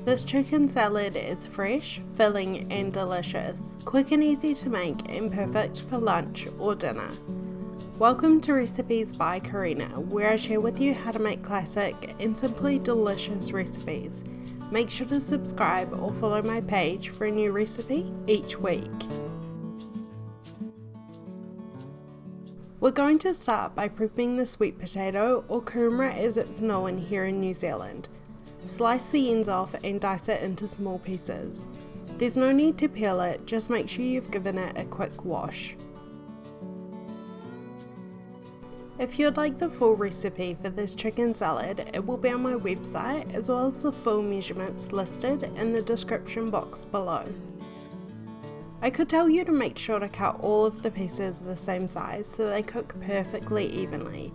This chicken salad is fresh, filling and delicious, quick and easy to make and perfect for lunch or dinner. Welcome to Recipes by Karina, where I share with you how to make classic and simply delicious recipes. Make sure to subscribe or follow my page for a new recipe each week. We're going to start by prepping the sweet potato, or kumara as it's known here in New Zealand. Slice the ends off and dice it into small pieces. There's no need to peel it, just make sure you've given it a quick wash. If you'd like the full recipe for this chicken salad, it will be on my website, as well as the full measurements listed in the description box below. I could tell you to make sure to cut all of the pieces the same size so they cook perfectly evenly,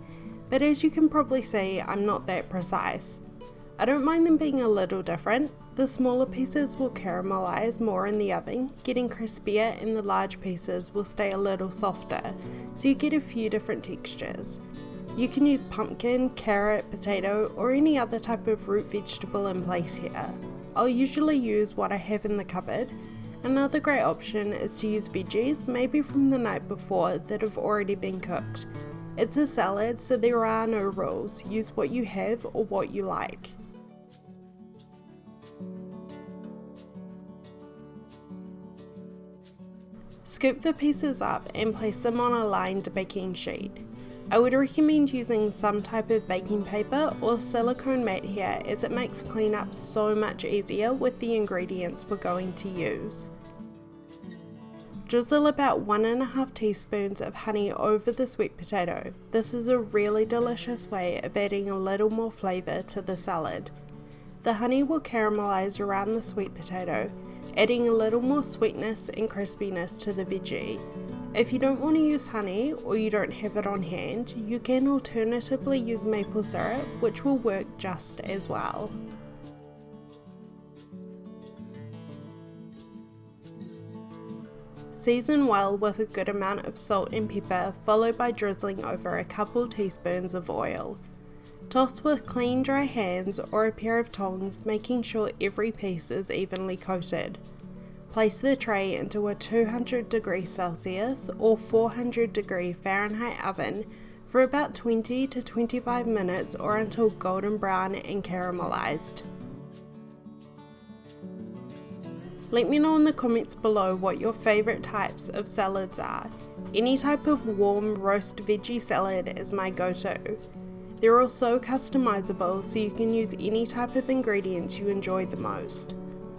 but as you can probably see, I'm not that precise. I don't mind them being a little different. The smaller pieces will caramelize more in the oven, getting crispier, and the large pieces will stay a little softer, so you get a few different textures. You can use pumpkin, carrot, potato, or any other type of root vegetable in place here. I'll usually use what I have in the cupboard. Another great option is to use veggies, maybe from the night before, that have already been cooked. It's a salad, so there are no rules. Use what you have or what you like. Scoop the pieces up and place them on a lined baking sheet. I would recommend using some type of baking paper or silicone mat here, as it makes cleanup so much easier with the ingredients we're going to use. Drizzle about 1.5 teaspoons of honey over the sweet potato. This is a really delicious way of adding a little more flavour to the salad. The honey will caramelize around the sweet potato, adding a little more sweetness and crispiness to the veggie. If you don't want to use honey or you don't have it on hand, you can alternatively use maple syrup, which will work just as well. Season well with a good amount of salt and pepper, followed by drizzling over a couple teaspoons of oil. Toss with clean dry hands or a pair of tongs, making sure every piece is evenly coated. Place the tray into a 200° Celsius or 400° Fahrenheit oven for about 20 to 25 minutes, or until golden brown and caramelized. Let me know in the comments below what your favorite types of salads are. Any type of warm roast veggie salad is my go-to. They're all so customizable, so you can use any type of ingredients you enjoy the most.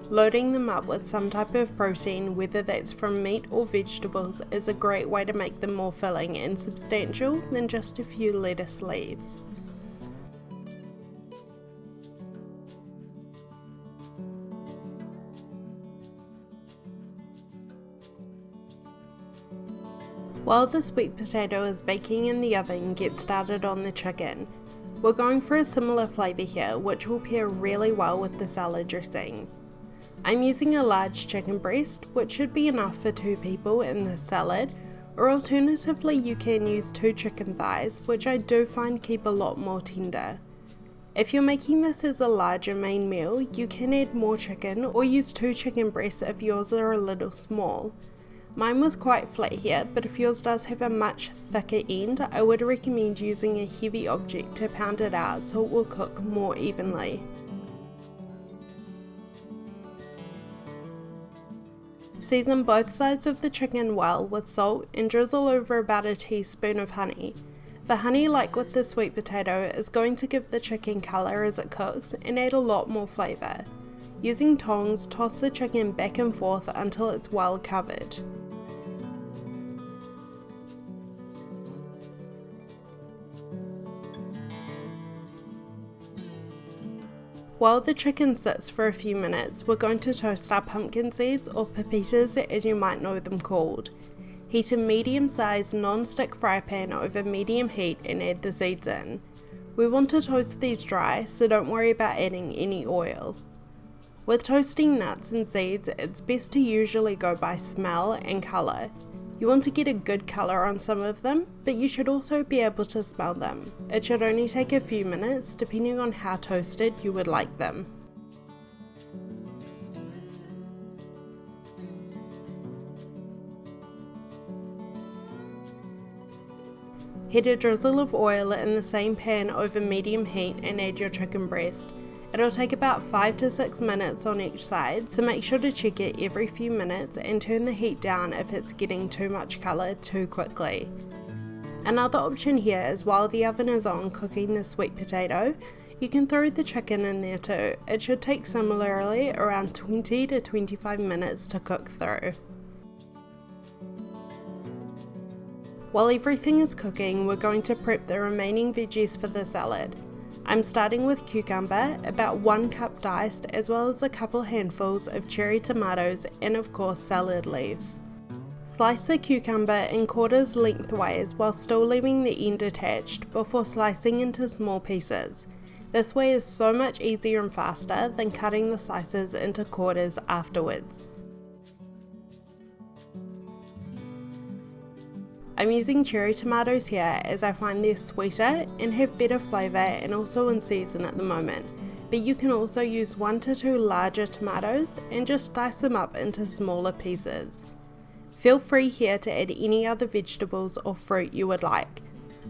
Loading them up with some type of protein, whether that's from meat or vegetables, is a great way to make them more filling and substantial than just a few lettuce leaves. While the sweet potato is baking in the oven, get started on the chicken. We're going for a similar flavour here, which will pair really well with the salad dressing. I'm using a large chicken breast, which should be enough for 2 people in this salad, or alternatively you can use 2 chicken thighs, which I do find keep a lot more tender. If you're making this as a larger main meal, you can add more chicken or use 2 chicken breasts if yours are a little small. Mine was quite flat here, but if yours does have a much thicker end, I would recommend using a heavy object to pound it out so it will cook more evenly. Season both sides of the chicken well with salt and drizzle over about a teaspoon of honey. The honey, like with the sweet potato, is going to give the chicken colour as it cooks and add a lot more flavour. Using tongs, toss the chicken back and forth until it's well covered. While the chicken sits for a few minutes, we're going to toast our pumpkin seeds, or pepitas as you might know them called. Heat a medium-sized non-stick fry pan over medium heat and add the seeds in. We want to toast these dry, so don't worry about adding any oil. With toasting nuts and seeds, it's best to usually go by smell and colour. You want to get a good colour on some of them, but you should also be able to smell them. It should only take a few minutes, depending on how toasted you would like them. Heat a drizzle of oil in the same pan over medium heat and add your chicken breast. It'll take about 5 to 6 minutes on each side, so make sure to check it every few minutes and turn the heat down if it's getting too much colour too quickly. Another option here is while the oven is on cooking the sweet potato, you can throw the chicken in there too. It should take similarly around 20 to 25 minutes to cook through. While everything is cooking, we're going to prep the remaining veggies for the salad. I'm starting with cucumber, about 1 cup diced, as well as a couple handfuls of cherry tomatoes and of course salad leaves. Slice the cucumber in quarters lengthways while still leaving the end attached before slicing into small pieces. This way is so much easier and faster than cutting the slices into quarters afterwards. I'm using cherry tomatoes here as I find they're sweeter and have better flavour and also in season at the moment, but you can also use 1 to 2 larger tomatoes and just dice them up into smaller pieces. Feel free here to add any other vegetables or fruit you would like.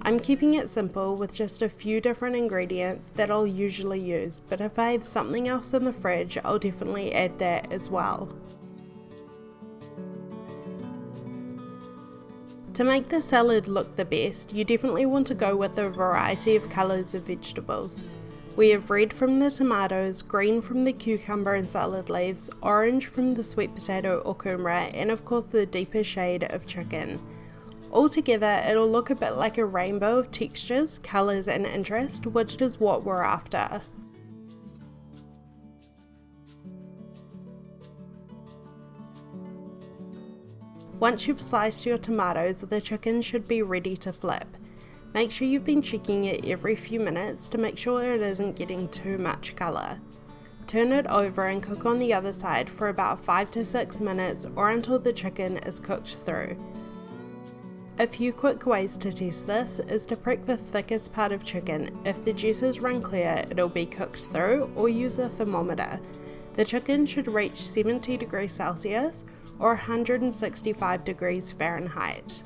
I'm keeping it simple with just a few different ingredients that I'll usually use, but if I have something else in the fridge, I'll definitely add that as well. To make the salad look the best, you definitely want to go with a variety of colours of vegetables. We have red from the tomatoes, green from the cucumber and salad leaves, orange from the sweet potato or kumara, and of course the deeper shade of chicken. Altogether, it'll look a bit like a rainbow of textures, colours and interest, which is what we're after. Once you've sliced your tomatoes, the chicken should be ready to flip. Make sure you've been checking it every few minutes to make sure it isn't getting too much colour. Turn it over and cook on the other side for about 5 to 6 minutes or until the chicken is cooked through. A few quick ways to test this is to prick the thickest part of chicken. If the juices run clear, it'll be cooked through, or use a thermometer. The chicken should reach 70 degrees Celsius or 165 degrees Fahrenheit.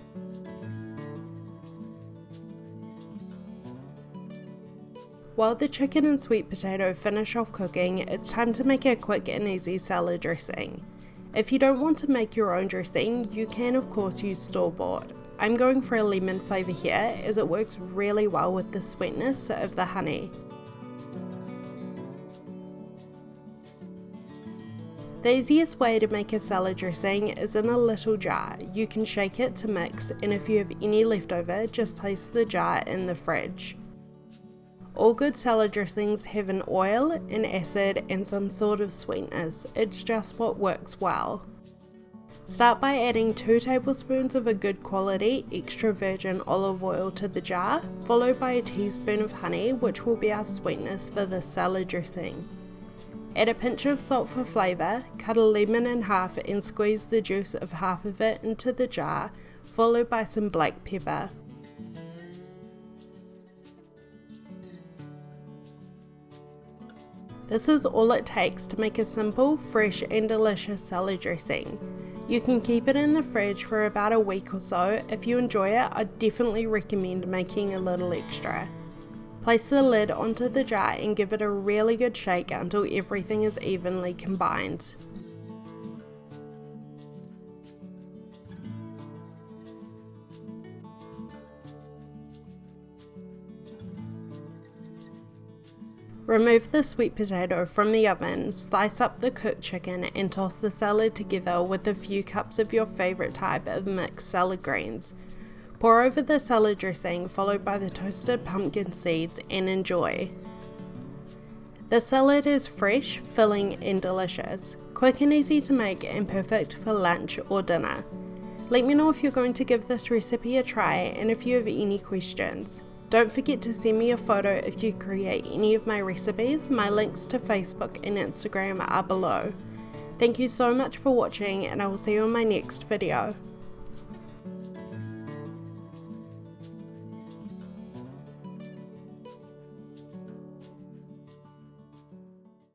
While the chicken and sweet potato finish off cooking, it's time to make a quick and easy salad dressing. If you don't want to make your own dressing, you can of course use store-bought. I'm going for a lemon flavour here as it works really well with the sweetness of the honey. The easiest way to make a salad dressing is in a little jar. You can shake it to mix, and if you have any leftover, just place the jar in the fridge. All good salad dressings have an oil, an acid and some sort of sweetness. It's just what works well. Start by adding 2 tablespoons of a good quality extra virgin olive oil to the jar, followed by a teaspoon of honey, which will be our sweetness for the salad dressing. Add a pinch of salt for flavour, cut a lemon in half and squeeze the juice of half of it into the jar, followed by some black pepper. This is all it takes to make a simple, fresh and delicious salad dressing. You can keep it in the fridge for about a week or so. If you enjoy it, I definitely recommend making a little extra. Place the lid onto the jar and give it a really good shake until everything is evenly combined. Remove the sweet potato from the oven, slice up the cooked chicken and toss the salad together with a few cups of your favourite type of mixed salad greens. Pour over the salad dressing followed by the toasted pumpkin seeds and enjoy. The salad is fresh, filling and delicious, quick and easy to make and perfect for lunch or dinner. Let me know if you're going to give this recipe a try and if you have any questions. Don't forget to send me a photo if you create any of my recipes. My links to Facebook and Instagram are below. Thank you so much for watching and I will see you in my next video.